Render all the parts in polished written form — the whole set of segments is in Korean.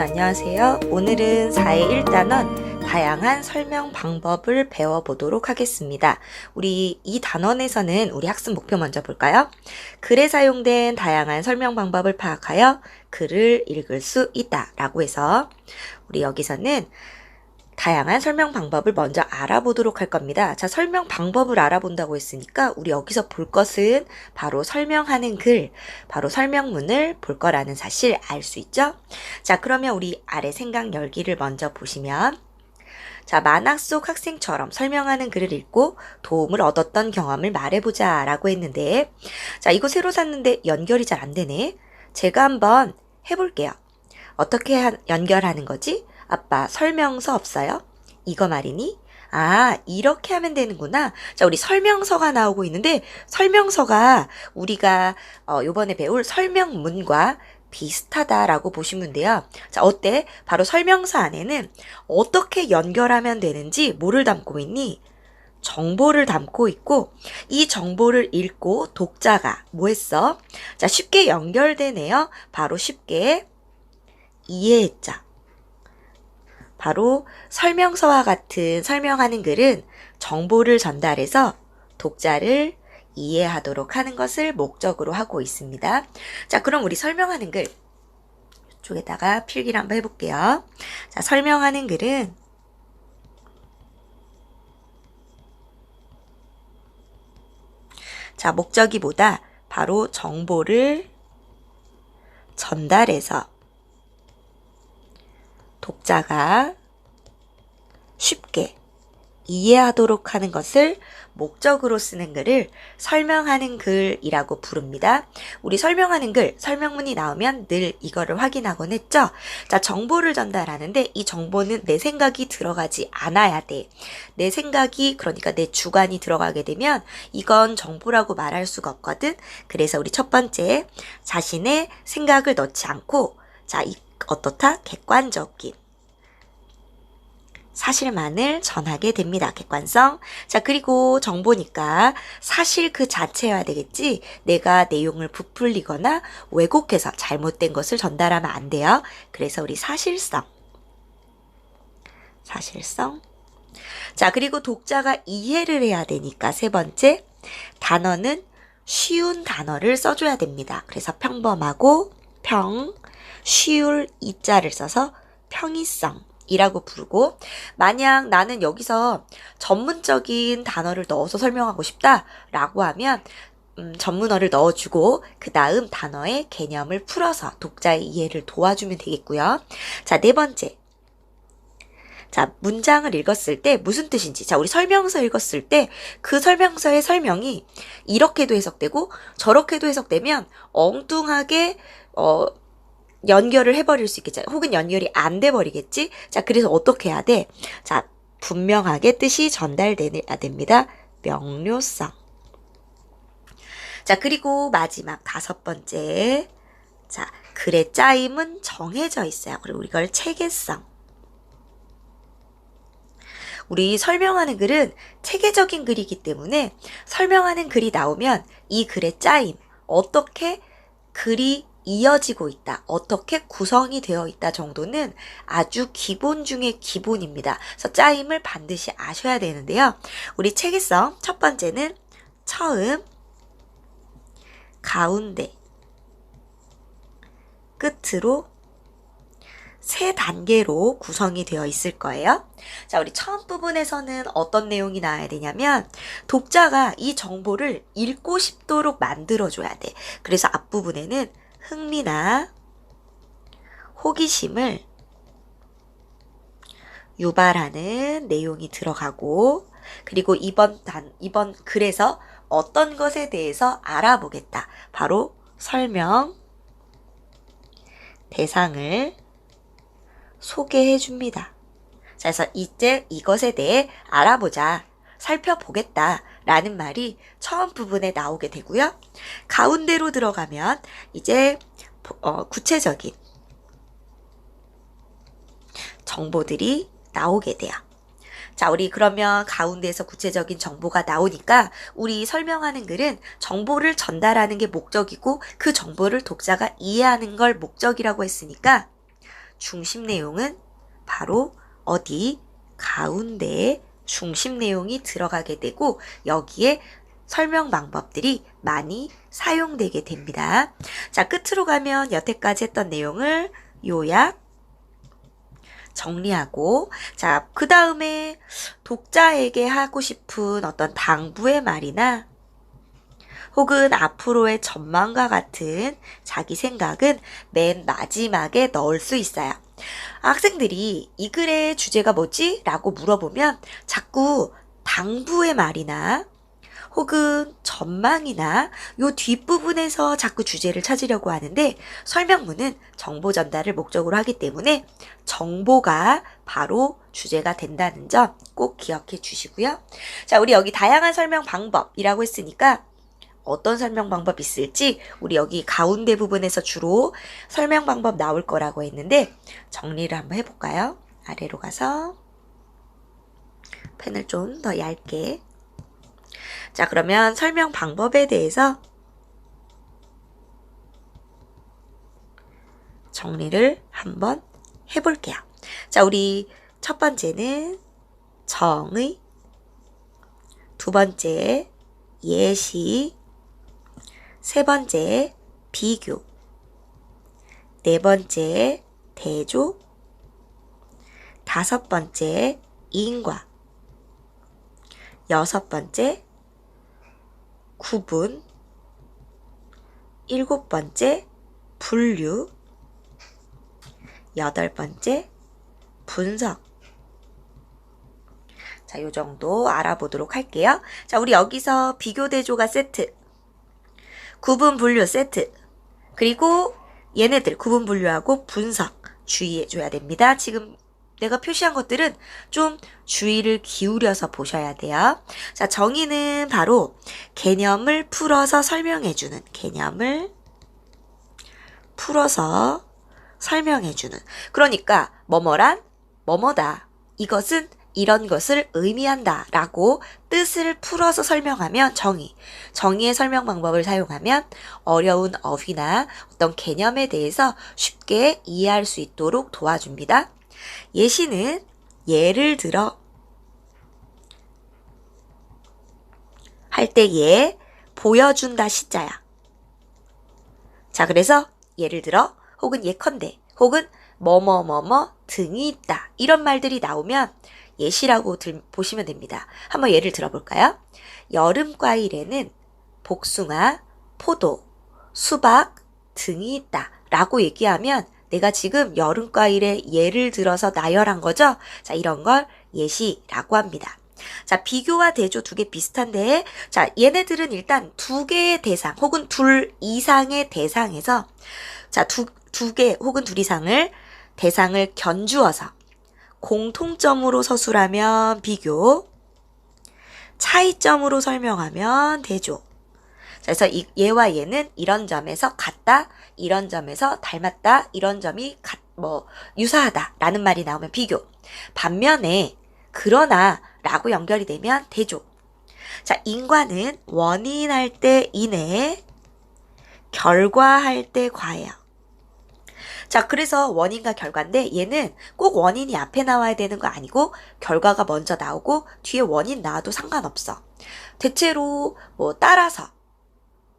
안녕하세요. 오늘은 4의 1단원 다양한 설명 방법을 배워보도록 하겠습니다. 우리 이 단원에서는 우리 학습 목표 먼저 볼까요? 글에 사용된 다양한 설명 방법을 파악하여 글을 읽을 수 있다 라고 해서 우리 여기서는 다양한 설명 방법을 먼저 알아보도록 할 겁니다. 자, 설명 방법을 알아본다고 했으니까 우리 여기서 볼 것은 바로 설명하는 글, 바로 설명문을 볼 거라는 사실 알 수 있죠? 자, 그러면 우리 아래 생각 열기를 먼저 보시면 자, 만화 속 학생처럼 설명하는 글을 읽고 도움을 얻었던 경험을 말해보자 라고 했는데 자, 이거 새로 샀는데 연결이 잘 안 되네. 제가 한번 해볼게요. 어떻게 연결하는 거지? 아빠, 설명서 없어요? 이거 말이니? 아, 이렇게 하면 되는구나. 자, 우리 설명서가 나오고 있는데 설명서가 우리가 요번에 배울 설명문과 비슷하다라고 보시면 돼요. 자, 어때? 바로 설명서 안에는 어떻게 연결하면 되는지 뭐를 담고 있니? 정보를 담고 있고 이 정보를 읽고 독자가 뭐 했어? 자, 쉽게 연결되네요. 바로 쉽게 이해했죠. 바로 설명서와 같은 설명하는 글은 정보를 전달해서 독자를 이해하도록 하는 것을 목적으로 하고 있습니다. 자, 그럼 우리 설명하는 글 이쪽에다가 필기를 한번 해볼게요. 자, 설명하는 글은 자, 목적이 뭐다? 바로 정보를 전달해서 독자가 쉽게 이해하도록 하는 것을 목적으로 쓰는 글을 설명하는 글이라고 부릅니다. 우리 설명하는 글, 설명문이 나오면 늘 이거를 확인하곤 했죠. 자, 정보를 전달하는데 이 정보는 내 생각이 들어가지 않아야 돼. 내 생각이, 그러니까 내 주관이 들어가게 되면 이건 정보라고 말할 수가 없거든. 그래서 우리 첫 번째, 자신의 생각을 넣지 않고 자, 어떻다? 객관적인 사실만을 전하게 됩니다. 객관성. 자, 그리고 정보니까 사실 그 자체여야 되겠지. 내가 내용을 부풀리거나 왜곡해서 잘못된 것을 전달하면 안 돼요. 그래서 우리 사실성. 자, 그리고 독자가 이해를 해야 되니까 세 번째, 단어는 쉬운 단어를 써줘야 됩니다. 그래서 평범하고 쉬울 이자를 써서 평이성이라고 부르고, 만약 나는 여기서 전문적인 단어를 넣어서 설명하고 싶다라고 하면 전문어를 넣어주고 그 다음 단어의 개념을 풀어서 독자의 이해를 도와주면 되겠고요. 자, 네 번째. 자, 문장을 읽었을 때 무슨 뜻인지. 자, 우리 설명서 읽었을 때 그 설명서의 설명이 이렇게도 해석되고 저렇게도 해석되면 엉뚱하게 연결을 해버릴 수 있겠죠. 혹은 연결이 안 돼버리겠지. 자, 그래서 어떻게 해야 돼? 자, 분명하게 뜻이 전달돼야 됩니다. 명료성. 자, 그리고 마지막 다섯 번째. 자, 글의 짜임은 정해져 있어요. 그리고 이걸 체계성. 우리 설명하는 글은 체계적인 글이기 때문에 설명하는 글이 나오면 이 글의 짜임, 어떻게 글이 이어지고 있다, 어떻게 구성이 되어 있다 정도는 아주 기본 중의 기본입니다. 그래서 짜임을 반드시 아셔야 되는데요. 우리 체계성 첫 번째는 처음, 가운데, 끝으로 세 단계로 구성이 되어 있을 거예요. 자, 우리 처음 부분에서는 어떤 내용이 나와야 되냐면 독자가 이 정보를 읽고 싶도록 만들어줘야 돼. 그래서 앞부분에는 흥미나 호기심을 유발하는 내용이 들어가고, 그리고 이번 글에서 어떤 것에 대해서 알아보겠다. 바로 설명, 대상을 소개해 줍니다. 자, 그래서 이제 이것에 대해 알아보자, 살펴보겠다 라는 말이 처음 부분에 나오게 되고요. 가운데로 들어가면 이제 구체적인 정보들이 나오게 돼요. 자, 우리 그러면 가운데에서 구체적인 정보가 나오니까 우리 설명하는 글은 정보를 전달하는 게 목적이고 그 정보를 독자가 이해하는 걸 목적이라고 했으니까 중심 내용은 바로 어디? 가운데에 중심 내용이 들어가게 되고 여기에 설명 방법들이 많이 사용되게 됩니다. 자, 끝으로 가면 여태까지 했던 내용을 요약, 정리하고, 자, 그 다음에 독자에게 하고 싶은 어떤 당부의 말이나 혹은 앞으로의 전망과 같은 자기 생각은 맨 마지막에 넣을 수 있어요. 학생들이 이 글의 주제가 뭐지? 라고 물어보면 자꾸 당부의 말이나 혹은 전망이나 요 뒷부분에서 자꾸 주제를 찾으려고 하는데 설명문은 정보 전달을 목적으로 하기 때문에 정보가 바로 주제가 된다는 점 꼭 기억해 주시고요. 자, 우리 여기 다양한 설명 방법이라고 했으니까 어떤 설명 방법이 있을지 우리 여기 가운데 부분에서 주로 설명 방법 나올 거라고 했는데 정리를 한번 해볼까요? 아래로 가서 펜을 좀 더 얇게. 자, 그러면 설명 방법에 대해서 정리를 한번 해볼게요. 자, 우리 첫 번째는 정의, 두 번째 예시, 세 번째 비교, 네 번째 대조, 다섯 번째 인과, 여섯 번째 구분, 일곱 번째 분류, 여덟 번째 분석. 자, 요 정도 알아보도록 할게요. 자, 우리 여기서 비교 대조가 세트, 구분 분류 세트, 그리고 얘네들 구분 분류하고 분석 주의해 줘야 됩니다. 지금 내가 표시한 것들은 좀 주의를 기울여서 보셔야 돼요. 자, 정의는 바로 개념을 풀어서 설명해주는, 개념을 풀어서 설명해주는. 그러니까 뭐뭐란 뭐뭐다. 이것은 이런 것을 의미한다 라고 뜻을 풀어서 설명하면 정의. 정의의 설명 방법을 사용하면 어려운 어휘나 어떤 개념에 대해서 쉽게 이해할 수 있도록 도와줍니다. 예시는 예를 들어 할 때 예, 보여준다 시자야. 자, 그래서 예를 들어 혹은 예컨대 혹은 뭐뭐뭐뭐 등이 있다. 이런 말들이 나오면 예시라고 보시면 됩니다. 한번 예를 들어볼까요? 여름 과일에는 복숭아, 포도, 수박 등이 있다. 라고 얘기하면 내가 지금 여름 과일에 예를 들어서 나열한 거죠? 자, 이런 걸 예시라고 합니다. 자, 비교와 대조 두 개 비슷한데, 자, 얘네들은 일단 두 개의 대상 혹은 둘 이상의 대상에서 자, 두 개 혹은 둘 이상을 대상을 견주어서 공통점으로 서술하면 비교, 차이점으로 설명하면 대조. 그래서 얘와 얘는 이런 점에서 같다, 이런 점에서 닮았다, 이런 점이 유사하다 라는 말이 나오면 비교. 반면에 그러나 라고 연결이 되면 대조. 자, 인과는 원인할 때 인에, 결과할 때 과예요. 자, 그래서 원인과 결과인데 얘는 꼭 원인이 앞에 나와야 되는 거 아니고 결과가 먼저 나오고 뒤에 원인 나와도 상관없어. 대체로 따라서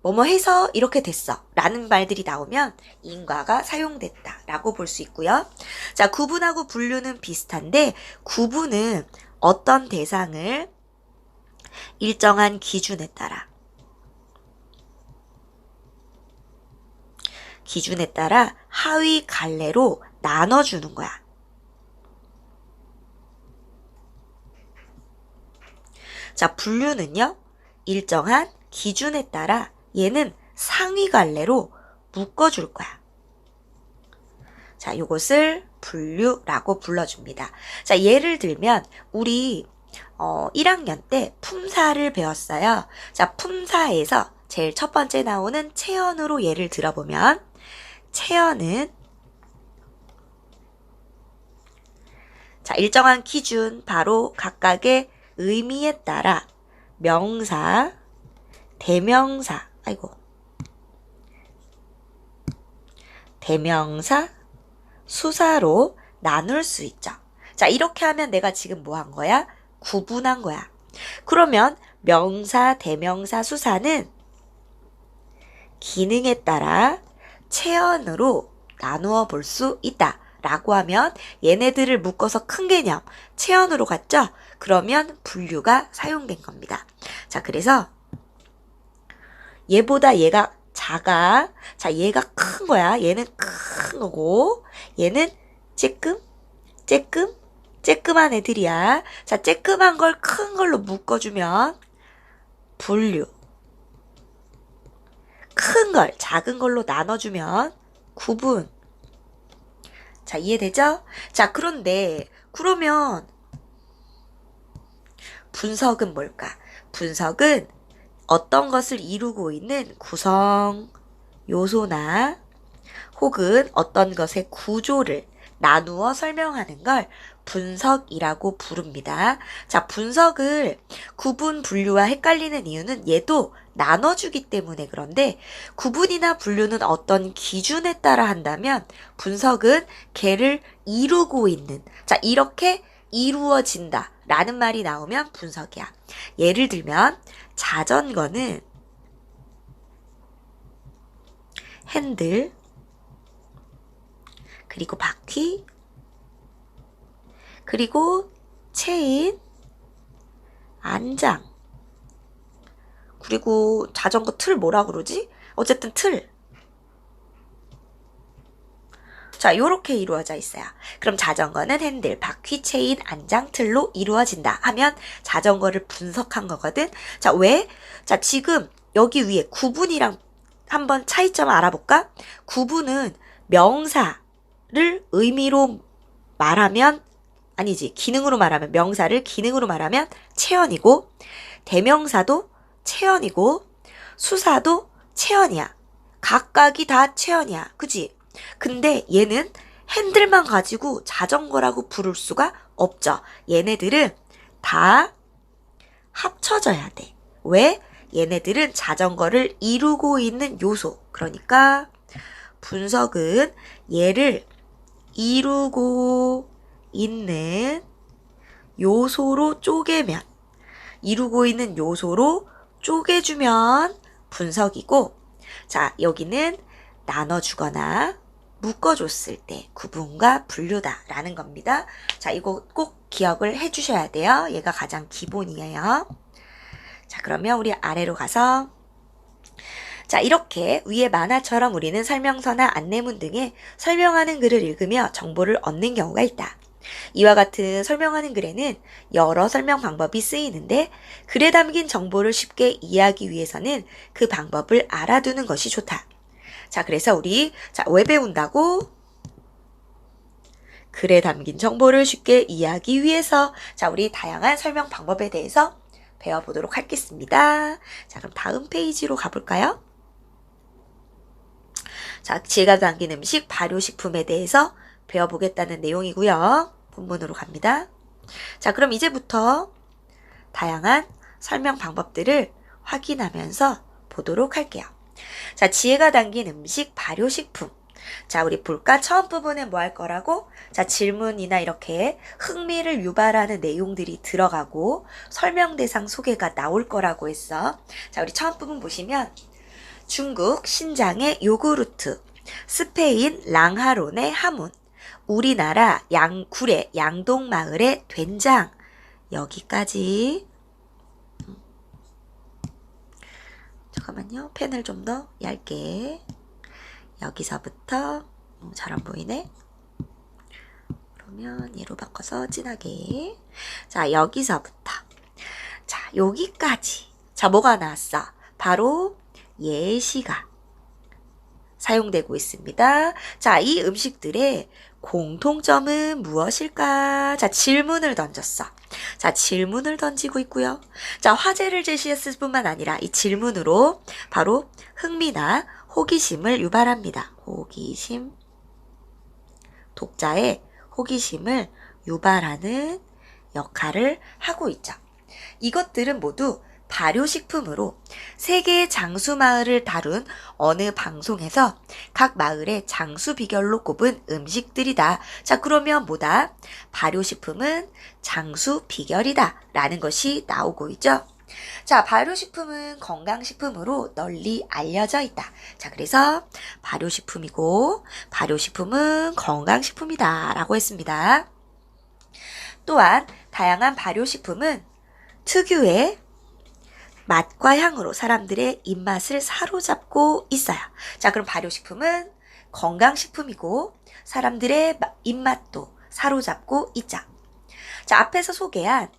뭐뭐 해서 이렇게 됐어 라는 말들이 나오면 인과가 사용됐다 라고 볼 수 있고요. 자, 구분하고 분류는 비슷한데 구분은 어떤 대상을 일정한 기준에 따라 하위 갈래로 나눠주는 거야. 자, 분류는요, 일정한 기준에 따라 얘는 상위 갈래로 묶어줄 거야. 자, 요것을 분류라고 불러줍니다. 자, 예를 들면 우리 1학년 때 품사를 배웠어요. 자, 품사에서 제일 첫 번째 나오는 체언으로 예를 들어보면 체언은 자, 일정한 기준 바로 각각의 의미에 따라 명사, 대명사, 대명사, 수사로 나눌 수 있죠. 자, 이렇게 하면 내가 지금 뭐 한 거야? 구분한 거야. 그러면 명사, 대명사, 수사는 기능에 따라 체언으로 나누어 볼 수 있다. 라고 하면 얘네들을 묶어서 큰 개념, 체언으로 갔죠? 그러면 분류가 사용된 겁니다. 자, 그래서 얘보다 얘가 작아. 자, 얘가 큰 거야. 얘는 큰 거고, 얘는 쬐끔한 애들이야. 자, 쬐끔한 걸 큰 걸로 묶어주면 분류. 큰 걸 작은 걸로 나눠주면 구분. 자, 이해되죠? 자, 그러면 분석은 뭘까? 분석은 어떤 것을 이루고 있는 구성 요소나 혹은 어떤 것의 구조를 나누어 설명하는 걸 분석이라고 부릅니다. 자, 분석을 구분, 분류와 헷갈리는 이유는 얘도 나눠주기 때문에 그런데 구분이나 분류는 어떤 기준에 따라 한다면 분석은 걔를 이루고 있는, 자, 이렇게 이루어진다 라는 말이 나오면 분석이야. 예를 들면 자전거는 핸들, 그리고 바퀴, 그리고 체인, 안장, 그리고 자전거 틀 뭐라 그러지? 어쨌든 틀. 자, 요렇게 이루어져 있어요. 그럼 자전거는 핸들, 바퀴, 체인, 안장, 틀로 이루어진다 하면 자전거를 분석한 거거든. 자, 왜? 자, 지금 여기 위에 구분이랑 한번 차이점을 알아볼까? 구분은 명사를 의미로 말하면 아니지, 기능으로 말하면 명사를 기능으로 말하면 체언이고 대명사도 체언이고 수사도 체언이야. 각각이 다 체언이야. 그지? 근데 얘는 핸들만 가지고 자전거라고 부를 수가 없죠. 얘네들은 다 합쳐져야 돼. 왜? 얘네들은 자전거를 이루고 있는 요소. 그러니까 분석은 얘를 이루고 있는 요소로 쪼개면, 이루고 있는 요소로 쪼개주면 분석이고, 자, 여기는 나눠주거나 묶어줬을 때 구분과 분류다 라는 겁니다. 자, 이거 꼭 기억을 해주셔야 돼요. 얘가 가장 기본이에요. 자, 그러면 우리 아래로 가서 자, 이렇게 위에 만화처럼 우리는 설명서나 안내문 등에 설명하는 글을 읽으며 정보를 얻는 경우가 있다. 이와 같은 설명하는 글에는 여러 설명 방법이 쓰이는데 글에 담긴 정보를 쉽게 이해하기 위해서는 그 방법을 알아두는 것이 좋다. 자, 그래서 우리 왜 배운다고? 글에 담긴 정보를 쉽게 이해하기 위해서 자, 우리 다양한 설명 방법에 대해서 배워보도록 하겠습니다. 자, 그럼 다음 페이지로 가볼까요? 자, 지혜가 담긴 음식, 발효식품에 대해서 배워보겠다는 내용이고요. 본문으로 갑니다. 자, 그럼 이제부터 다양한 설명 방법들을 확인하면서 보도록 할게요. 자, 지혜가 담긴 음식, 발효식품. 자, 우리 볼까? 처음 부분에 뭐 할 거라고? 자, 질문이나 이렇게 흥미를 유발하는 내용들이 들어가고 설명 대상 소개가 나올 거라고 했어. 자, 우리 처음 부분 보시면 중국 신장의 요구르트, 스페인 랑하론의 하문, 우리나라 구례 양동마을의 된장. 여기까지. 잠깐만요. 펜을 좀 더 얇게. 여기서부터 잘 안 보이네. 그러면 얘로 바꿔서 진하게. 자, 여기서부터 자, 여기까지. 자, 뭐가 나왔어? 바로 예시가 사용되고 있습니다. 자, 이 음식들의 공통점은 무엇일까? 자, 질문을 던졌어. 자, 질문을 던지고 있고요. 자, 화제를 제시했을 뿐만 아니라 이 질문으로 바로 흥미나 호기심을 유발합니다. 호기심. 독자의 호기심을 유발하는 역할을 하고 있죠. 이것들은 모두 발효식품으로 세계의 장수마을을 다룬 어느 방송에서 각 마을의 장수 비결로 꼽은 음식들이다. 자, 그러면 뭐다? 발효식품은 장수 비결이다. 라는 것이 나오고 있죠. 자, 발효식품은 건강식품으로 널리 알려져 있다. 자, 그래서 발효식품이고 발효식품은 건강식품이다. 라고 했습니다. 또한 다양한 발효식품은 특유의 맛과 향으로 사람들의 입맛을 사로잡고 있어요. 자, 그럼 발효식품은 건강식품이고 사람들의 입맛도 사로잡고 있죠. 자, 앞에서 소개한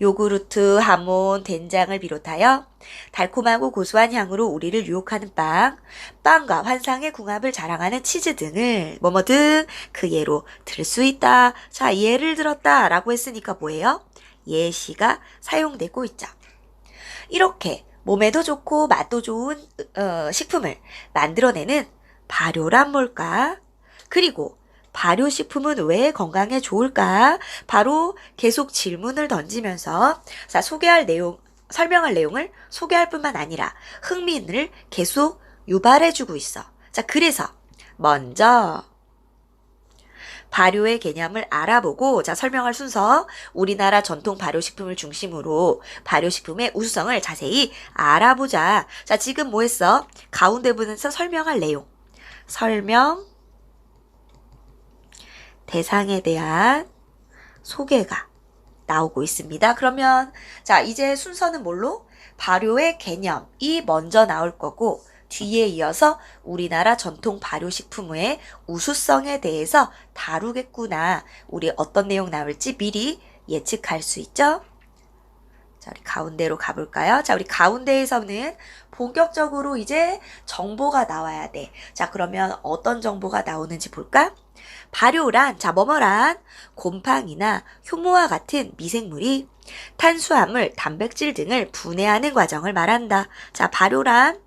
요구르트, 하몬, 된장을 비롯하여 달콤하고 고소한 향으로 우리를 유혹하는 빵과 환상의 궁합을 자랑하는 치즈 등을 뭐뭐등 그 예로 들 수 있다. 자, 예를 들었다 라고 했으니까 뭐예요? 예시가 사용되고 있죠. 이렇게 몸에도 좋고 맛도 좋은 식품을 만들어내는 발효란 뭘까? 그리고 발효식품은 왜 건강에 좋을까? 바로 계속 질문을 던지면서 자, 설명할 내용을 소개할 뿐만 아니라 흥미를 계속 유발해주고 있어. 자, 그래서 먼저 발효의 개념을 알아보고 자, 설명할 순서 우리나라 전통 발효식품을 중심으로 발효식품의 우수성을 자세히 알아보자. 자, 지금 뭐 했어? 가운데 부분에서 설명할 내용. 설명 대상에 대한 소개가 나오고 있습니다. 그러면 자, 이제 순서는 뭘로? 발효의 개념이 먼저 나올 거고 뒤에 이어서 우리나라 전통 발효식품의 우수성에 대해서 다루겠구나. 우리 어떤 내용 나올지 미리 예측할 수 있죠? 자, 우리 가운데로 가볼까요? 자, 우리 가운데에서는 본격적으로 이제 정보가 나와야 돼. 자, 그러면 어떤 정보가 나오는지 볼까? 발효란, 자, 뭐뭐란 곰팡이나 효모와 같은 미생물이 탄수화물, 단백질 등을 분해하는 과정을 말한다. 자, 발효란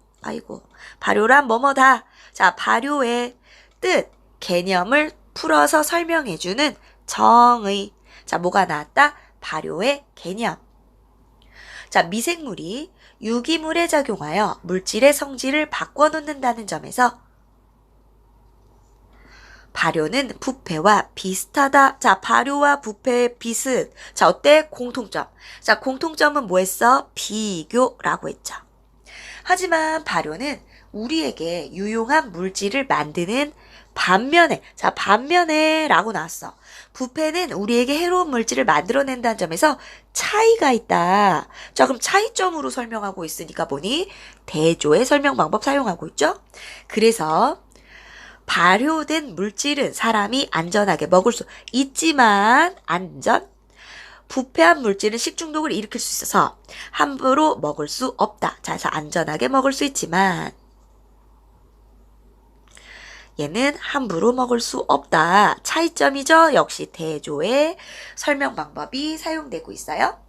뭐뭐다. 자, 발효의 뜻, 개념을 풀어서 설명해주는 정의. 자, 뭐가 나왔다? 발효의 개념. 자, 미생물이 유기물에 작용하여 물질의 성질을 바꿔놓는다는 점에서 발효는 부패와 비슷하다. 자, 발효와 부패의 비슷. 자, 어때? 공통점. 자, 공통점은 뭐 했어? 비교라고 했죠. 하지만 발효는 우리에게 유용한 물질을 만드는 반면에 라고 나왔어. 부패는 우리에게 해로운 물질을 만들어낸다는 점에서 차이가 있다. 자, 그럼 차이점으로 설명하고 있으니까 뭐니? 대조의 설명 방법 사용하고 있죠? 그래서 발효된 물질은 사람이 안전하게 먹을 수 있지만 부패한 물질은 식중독을 일으킬 수 있어서 함부로 먹을 수 없다. 자, 그래서 안전하게 먹을 수 있지만 얘는 함부로 먹을 수 없다. 차이점이죠. 역시 대조의 설명 방법이 사용되고 있어요.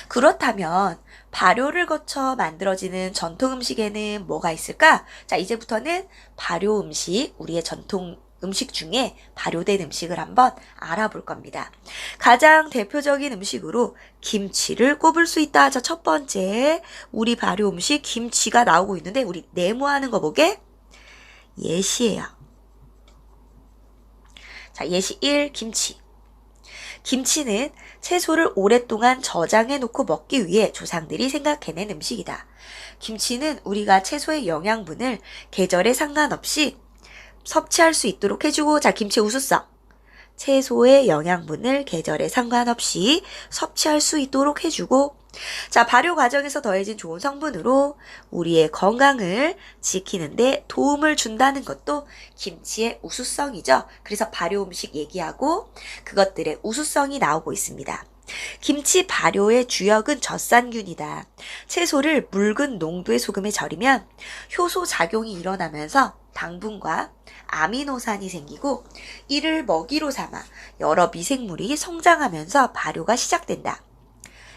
그렇다면 발효를 거쳐 만들어지는 전통 음식에는 뭐가 있을까? 자, 이제부터는 발효 음식, 우리의 전통 음식 중에 발효된 음식을 한번 알아볼 겁니다. 가장 대표적인 음식으로 김치를 꼽을 수 있다. 자, 첫 번째 우리 발효 음식 김치가 나오고 있는데 우리 네모하는 거 보게? 예시예요. 자, 예시 1 김치. 김치는 채소를 오랫동안 저장해 놓고 먹기 위해 조상들이 생각해낸 음식이다. 김치는 우리가 채소의 영양분을 계절에 상관없이 섭취할 수 있도록 해주고, 자, 김치의 우수성. 채소의 영양분을 계절에 상관없이 섭취할 수 있도록 해주고, 자, 발효 과정에서 더해진 좋은 성분으로 우리의 건강을 지키는데 도움을 준다는 것도 김치의 우수성이죠. 그래서 발효 음식 얘기하고 그것들의 우수성이 나오고 있습니다. 김치 발효의 주역은 젖산균이다. 채소를 묽은 농도의 소금에 절이면 효소 작용이 일어나면서 당분과 아미노산이 생기고 이를 먹이로 삼아 여러 미생물이 성장하면서 발효가 시작된다.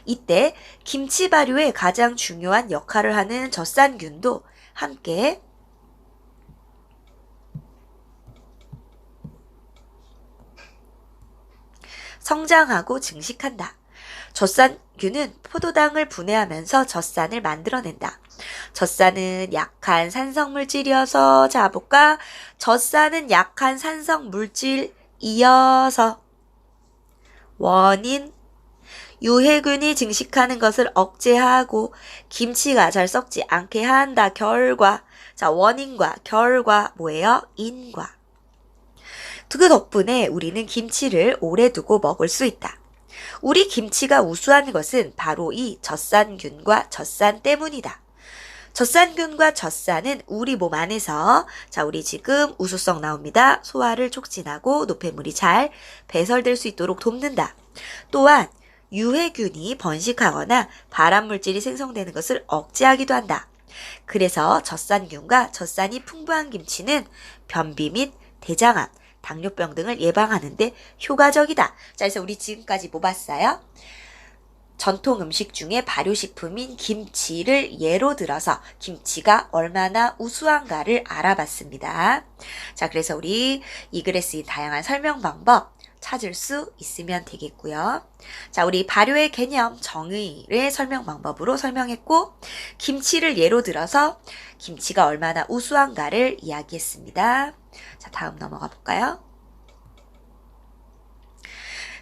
이때 김치 발효에 가장 중요한 역할을 하는 젖산균도 함께 성장하고 증식한다. 균은 포도당을 분해하면서 젖산을 만들어낸다. 젖산은 약한 산성물질이어서 자 볼까? 젖산은 약한 산성물질이어서 원인 유해균이 증식하는 것을 억제하고 김치가 잘 썩지 않게 한다. 결과 자 원인과 결과 뭐예요? 인과. 그 덕분에 우리는 김치를 오래 두고 먹을 수 있다. 우리 김치가 우수한 것은 바로 이 젖산균과 젖산 때문이다. 젖산균과 젖산은 우리 몸 안에서 자 우리 지금 우수성 나옵니다. 소화를 촉진하고 노폐물이 잘 배설될 수 있도록 돕는다. 또한 유해균이 번식하거나 발암물질이 생성되는 것을 억제하기도 한다. 그래서 젖산균과 젖산이 풍부한 김치는 변비 및 대장암, 당뇨병 등을 예방하는 데 효과적이다. 자, 그래서 우리 지금까지 뭐 봤어요? 전통 음식 중에 발효식품인 김치를 예로 들어서 김치가 얼마나 우수한가를 알아봤습니다. 자, 그래서 우리 이 글에 쓰인 다양한 설명 방법 찾을 수 있으면 되겠고요. 자, 우리 발효의 개념, 정의의 설명 방법으로 설명했고 김치를 예로 들어서 김치가 얼마나 우수한가를 이야기했습니다. 자, 다음 넘어가 볼까요?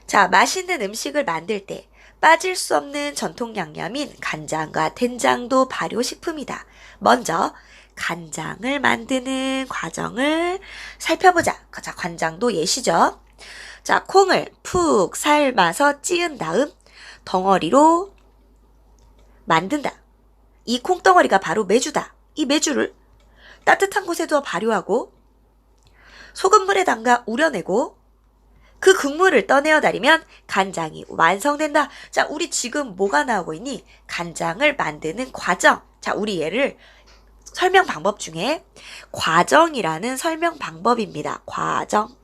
자, 맛있는 음식을 만들 때 빠질 수 없는 전통 양념인 간장과 된장도 발효식품이다. 먼저 간장을 만드는 과정을 살펴보자. 자, 간장도 예시죠. 자, 콩을 푹 삶아서 찌은 다음 덩어리로 만든다. 이 콩덩어리가 바로 메주다. 이 메주를 따뜻한 곳에 두어 발효하고 소금물에 담가 우려내고 그 국물을 떠내어 다리면 간장이 완성된다. 자, 우리 지금 뭐가 나오고 있니? 간장을 만드는 과정. 자, 우리 얘를 설명 방법 중에 과정이라는 설명 방법입니다. 과정.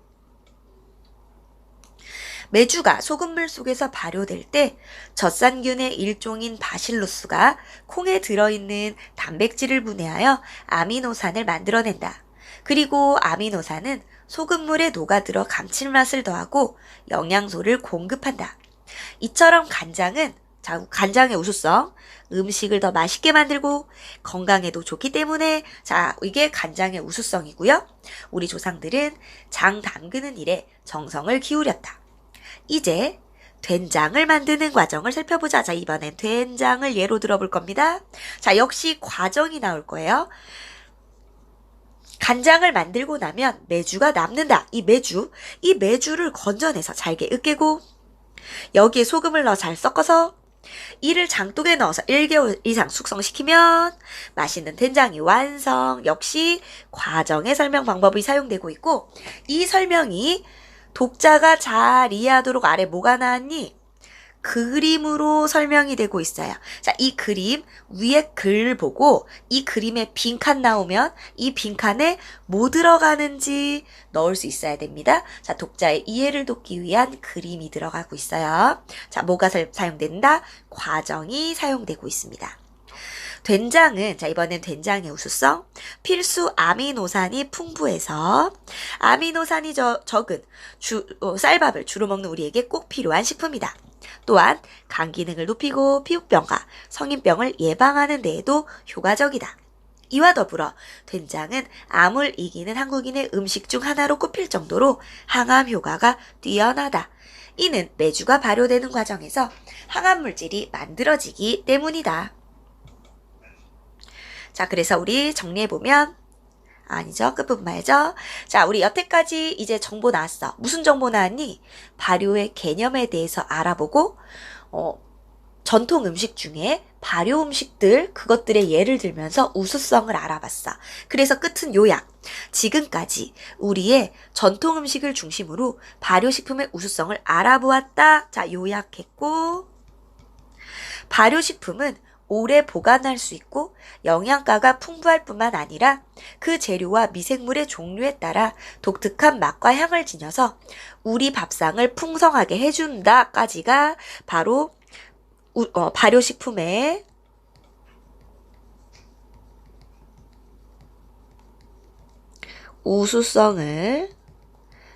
메주가 소금물 속에서 발효될 때 젖산균의 일종인 바실루스가 콩에 들어있는 단백질을 분해하여 아미노산을 만들어낸다. 그리고 아미노산은 소금물에 녹아들어 감칠맛을 더하고 영양소를 공급한다. 이처럼 간장은 간장의 우수성, 음식을 더 맛있게 만들고 건강에도 좋기 때문에 자, 이게 간장의 우수성이고요. 우리 조상들은 장 담그는 일에 정성을 기울였다. 이제 된장을 만드는 과정을 살펴보자. 자, 이번엔 된장을 예로 들어볼 겁니다. 자, 역시 과정이 나올 거예요. 간장을 만들고 나면 메주가 남는다. 이 메주를 건져내서 잘게 으깨고 여기에 소금을 넣어 잘 섞어서 이를 장독에 넣어서 1개월 이상 숙성시키면 맛있는 된장이 완성. 역시 과정의 설명 방법이 사용되고 있고 이 설명이 독자가 잘 이해하도록 아래 뭐가 나왔니? 그림으로 설명이 되고 있어요. 자, 이 그림 위에 글 보고 이 그림에 빈칸 나오면 이 빈칸에 뭐 들어가는지 넣을 수 있어야 됩니다. 자, 독자의 이해를 돕기 위한 그림이 들어가고 있어요. 자, 뭐가 사용된다? 과정이 사용되고 있습니다. 된장은 자 이번엔 된장의 우수성 필수 아미노산이 풍부해서 아미노산이 적은 쌀밥을 주로 먹는 우리에게 꼭 필요한 식품이다. 또한 간 기능을 높이고 피부병과 성인병을 예방하는 데에도 효과적이다. 이와 더불어 된장은 암을 이기는 한국인의 음식 중 하나로 꼽힐 정도로 항암 효과가 뛰어나다. 이는 메주가 발효되는 과정에서 항암 물질이 만들어지기 때문이다. 자, 그래서 우리 정리해보면 아니죠. 끝부분 말죠. 자, 우리 여태까지 이제 정보 나왔어. 무슨 정보 나왔니? 발효의 개념에 대해서 알아보고 전통 음식 중에 발효 음식들 그것들의 예를 들면서 우수성을 알아봤어. 그래서 끝은 요약. 지금까지 우리의 전통 음식을 중심으로 발효식품의 우수성을 알아보았다. 자, 요약했고 발효식품은 오래 보관할 수 있고 영양가가 풍부할 뿐만 아니라 그 재료와 미생물의 종류에 따라 독특한 맛과 향을 지녀서 우리 밥상을 풍성하게 해준다까지가 바로 발효식품의 우수성을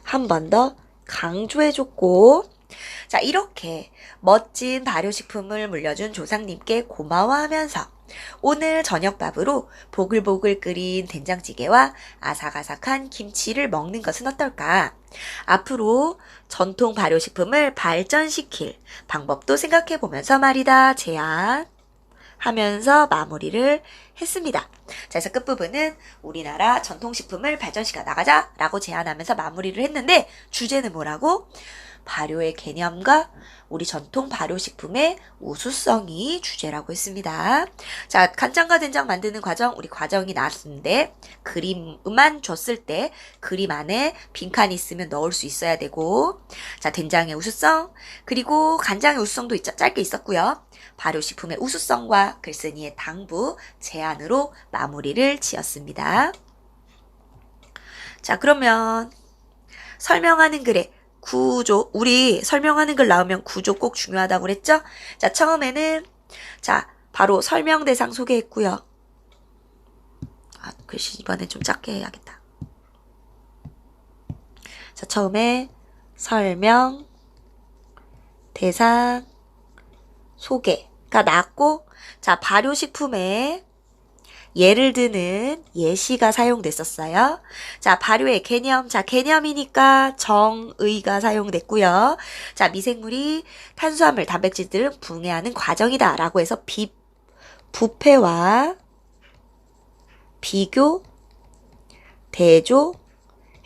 한 번 더 강조해줬고 자, 이렇게 멋진 발효식품을 물려준 조상님께 고마워하면서 오늘 저녁밥으로 보글보글 끓인 된장찌개와 아삭아삭한 김치를 먹는 것은 어떨까? 앞으로 전통 발효식품을 발전시킬 방법도 생각해 보면서 말이다. 제안. 하면서 마무리를 했습니다. 자, 그래서 끝부분은 우리나라 전통식품을 발전시켜 나가자 라고 제안하면서 마무리를 했는데 주제는 뭐라고? 발효의 개념과 우리 전통 발효식품의 우수성이 주제라고 했습니다. 자, 간장과 된장 만드는 과정, 우리 과정이 나왔는데 그림만 줬을 때 그림 안에 빈칸이 있으면 넣을 수 있어야 되고, 자, 된장의 우수성, 그리고 간장의 우수성도 짧게 있었고요. 발효식품의 우수성과 글쓴이의 당부, 제안으로 마무리를 지었습니다. 자, 그러면 설명하는 글에 구조, 우리 설명하는 글 나오면 구조 꼭 중요하다고 그랬죠? 자, 처음에는, 자, 바로 설명 대상 소개했고요. 아, 글씨 이번엔 좀 작게 해야겠다. 자, 처음에 설명 대상 소개가 나왔고, 자, 발효식품에 예를 드는 예시가 사용됐었어요. 자, 발효의 개념. 자, 개념이니까 정의가 사용됐고요. 자, 미생물이 탄수화물, 단백질들을 분해하는 과정이다 라고 해서 부패와 비교, 대조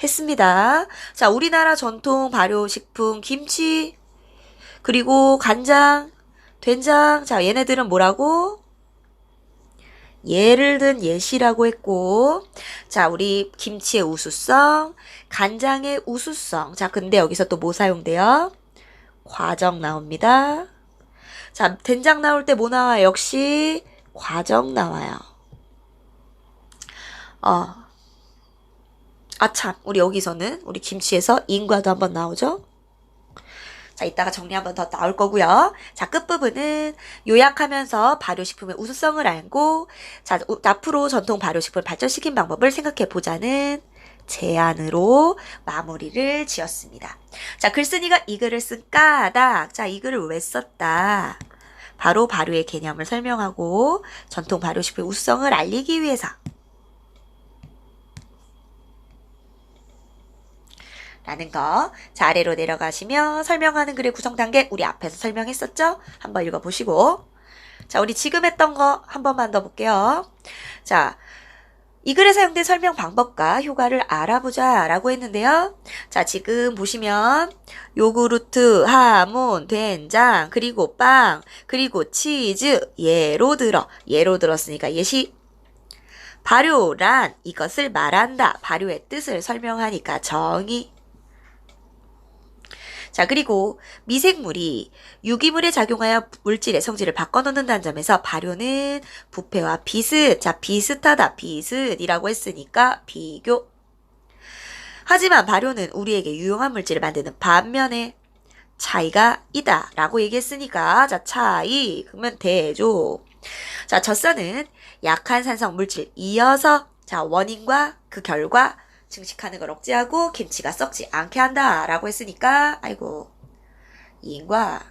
했습니다. 자, 우리나라 전통 발효식품 김치, 그리고 간장, 된장. 자, 얘네들은 뭐라고? 예를 든 예시라고 했고, 자, 우리 김치의 우수성, 간장의 우수성. 자, 근데 여기서 또 뭐 사용돼요? 과정 나옵니다. 자, 된장 나올 때 뭐 나와요? 역시 과정 나와요. 참, 우리 여기서는 우리 김치에서 인과도 한번 나오죠? 자, 이따가 정리 한번 더 나올 거고요. 자, 끝부분은 요약하면서 발효식품의 우수성을 알고, 자, 앞으로 전통 발효식품을 발전시킨 방법을 생각해 보자는 제안으로 마무리를 지었습니다. 자, 글쓴이가 이 글을 쓴 까닭. 자, 이 글을 왜 썼다? 바로 발효의 개념을 설명하고 전통 발효식품의 우수성을 알리기 위해서. 라는 거. 자, 아래로 내려가시면 설명하는 글의 구성 단계 우리 앞에서 설명했었죠? 한번 읽어보시고. 자, 우리 지금 했던 거 한 번만 더 볼게요. 자, 이 글에 사용된 설명 방법과 효과를 알아보자 라고 했는데요. 자, 지금 보시면 요구르트, 하몬, 된장, 그리고 빵, 그리고 치즈, 예로 들었으니까 예시. 발효란 이것을 말한다. 발효의 뜻을 설명하니까 정의. 자, 그리고 미생물이 유기물에 작용하여 물질의 성질을 바꿔놓는다는 점에서 발효는 부패와 비슷, 자, 비슷하다, 비슷이라고 했으니까 비교. 하지만 발효는 우리에게 유용한 물질을 만드는 반면에 차이가 있다 라고 얘기했으니까, 자, 차이, 그러면 대조. 자, 젖산은 약한 산성 물질 이어서, 자, 원인과 그 결과, 증식하는 걸 억제하고 김치가 썩지 않게 한다 라고 했으니까, 아이고, 이인과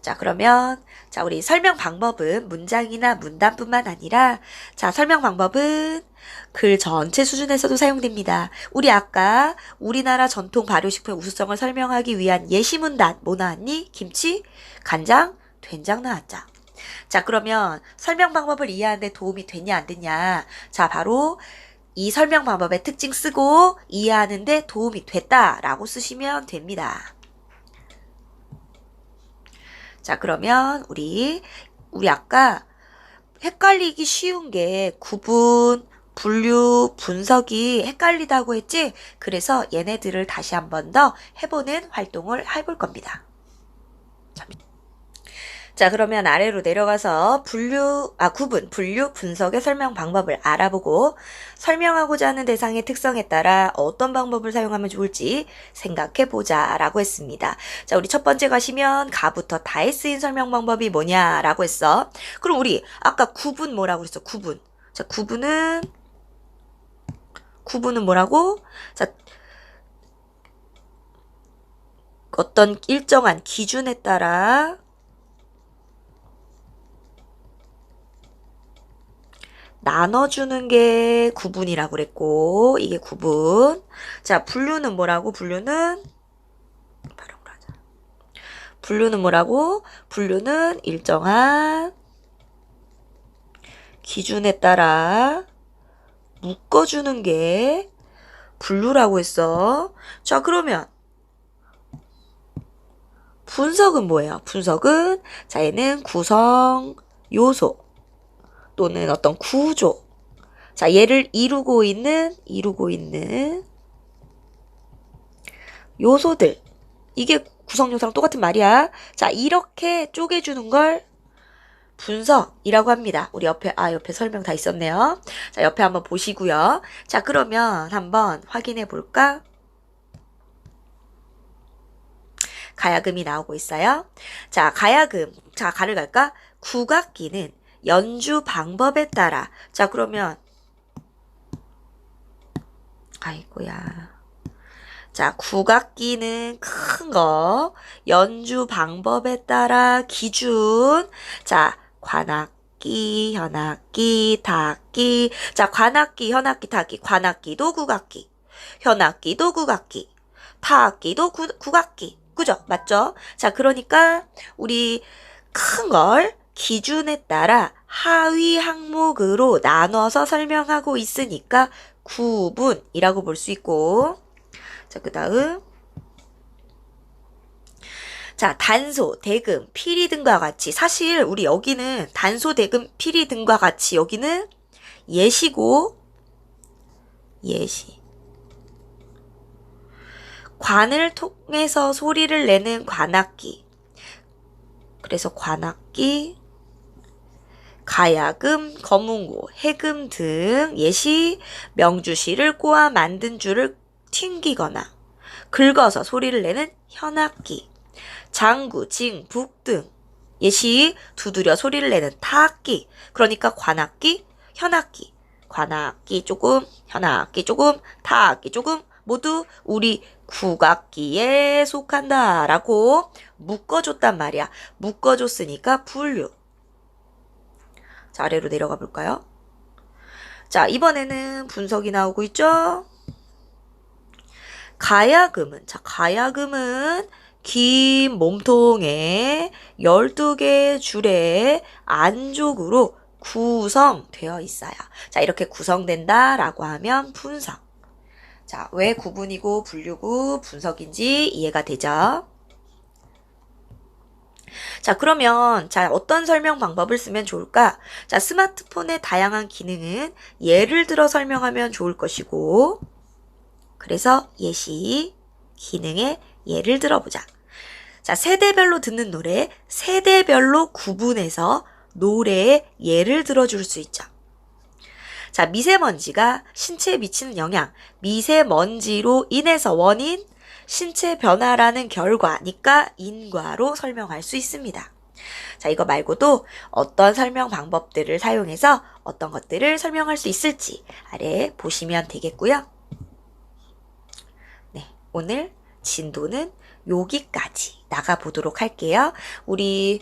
자, 그러면 자, 우리 설명 방법은 문장이나 문단뿐만 아니라, 자, 설명 방법은 글 전체 수준에서도 사용됩니다. 우리 아까 우리나라 전통 발효식품의 우수성을 설명하기 위한 예시문단 뭐 나왔니? 김치, 간장, 된장 나왔죠. 자, 그러면 설명 방법을 이해하는 데 도움이 됐냐 안 됐냐? 자, 바로 이 설명 방법의 특징 쓰고 이해하는 데 도움이 됐다라고 쓰시면 됩니다. 자, 그러면 우리 아까 헷갈리기 쉬운 게 구분, 분류, 분석이 헷갈리다고 했지? 그래서 얘네들을 다시 한 번 더 해보는 활동을 해볼 겁니다. 자, 그러면 아래로 내려가서 구분, 분류, 분석의 설명 방법을 알아보고 설명하고자 하는 대상의 특성에 따라 어떤 방법을 사용하면 좋을지 생각해보자 라고 했습니다. 자, 우리 첫 번째 가시면 가부터 다에 쓰인 설명 방법이 뭐냐라고 했어. 그럼 우리 아까 구분 뭐라고 그랬어? 구분. 자, 구분은 구분은 뭐라고? 자, 어떤 일정한 기준에 따라 나눠주는 게 구분이라고 그랬고, 이게 구분. 자, 분류는 뭐라고? 분류는 뭐라고? 분류는 일정한 기준에 따라 묶어주는 게 분류라고 했어. 자, 그러면 분석은 뭐예요? 분석은 자, 얘는 구성 요소 또는 어떤 구조. 자, 얘를 이루고 있는 요소들. 이게 구성 요소랑 똑같은 말이야. 자, 이렇게 쪼개주는 걸 분석이라고 합니다. 우리 옆에 설명 다 있었네요. 자, 옆에 한번 보시고요. 자, 그러면 한번 확인해 볼까? 가야금이 나오고 있어요. 자, 가야금. 자, 가를 갈까? 국악기는 연주 방법에 따라. 자, 그러면 아이고야. 자, 국악기는 큰 거, 연주 방법에 따라 기준. 자, 관악기, 현악기, 타악기. 자, 관악기, 현악기, 타악기. 관악기도 국악기, 현악기도 국악기, 타악기도 국악기. 그죠? 맞죠? 자, 그러니까 우리 큰 걸 기준에 따라 하위 항목으로 나눠서 설명하고 있으니까 구분이라고 볼 수 있고. 자, 그 다음. 자, 단소, 대금, 필이 등과 같이. 사실 우리 여기는 단소, 대금, 필이 등과 같이 여기는 예시고 예시. 관을 통해서 소리를 내는 관악기. 그래서 관악기, 가야금, 거문고, 해금 등 예시. 명주실을 꼬아 만든 줄을 튕기거나 긁어서 소리를 내는 현악기. 장구, 징, 북 등 예시. 두드려 소리를 내는 타악기. 그러니까 관악기, 현악기. 관악기 조금, 현악기 조금, 타악기 조금 모두 우리 국악기에 속한다 라고 묶어줬단 말이야. 묶어줬으니까 분류. 자, 아래로 내려가 볼까요? 자, 이번에는 분석이 나오고 있죠? 가야금은, 자, 가야금은 긴 몸통에 12개의 줄의 안쪽으로 구성되어 있어요. 자, 이렇게 구성된다 라고 하면 분석. 자, 왜 구분이고 분류고 분석인지 이해가 되죠? 자, 그러면 자, 어떤 설명 방법을 쓰면 좋을까? 자, 스마트폰의 다양한 기능은 예를 들어 설명하면 좋을 것이고, 그래서 예시, 기능의 예를 들어보자. 자, 세대별로 듣는 노래, 세대별로 구분해서 노래의 예를 들어줄 수 있죠. 자, 미세먼지가 신체에 미치는 영향, 미세먼지로 인해서 원인, 신체 변화라는 결과니까 인과로 설명할 수 있습니다. 자, 이거 말고도 어떤 설명 방법들을 사용해서 어떤 것들을 설명할 수 있을지 아래 보시면 되겠고요. 네, 오늘 진도는 여기까지 나가보도록 할게요. 우리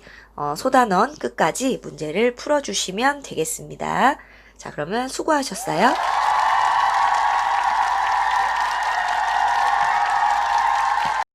소단원 끝까지 문제를 풀어주시면 되겠습니다. 자, 그러면 수고하셨어요.